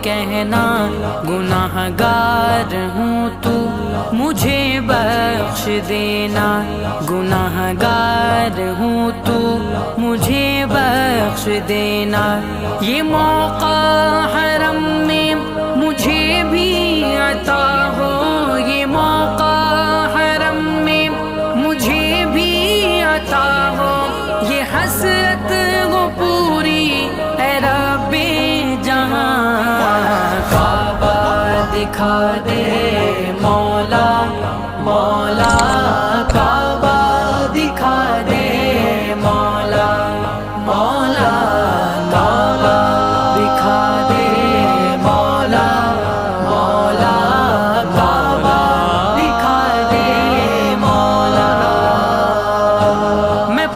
कहना गुनाहगार हूँ तू मुझे बख्श देना, गुनाहगार हूँ तू मुझे बख्श देना। ये मौका हरम में मुझे भी अता हो, ये मौका हरम में मुझे भी अता हो, ये हसरत वो पूरी ऐ रब्बे जहां। काबा दिखा दे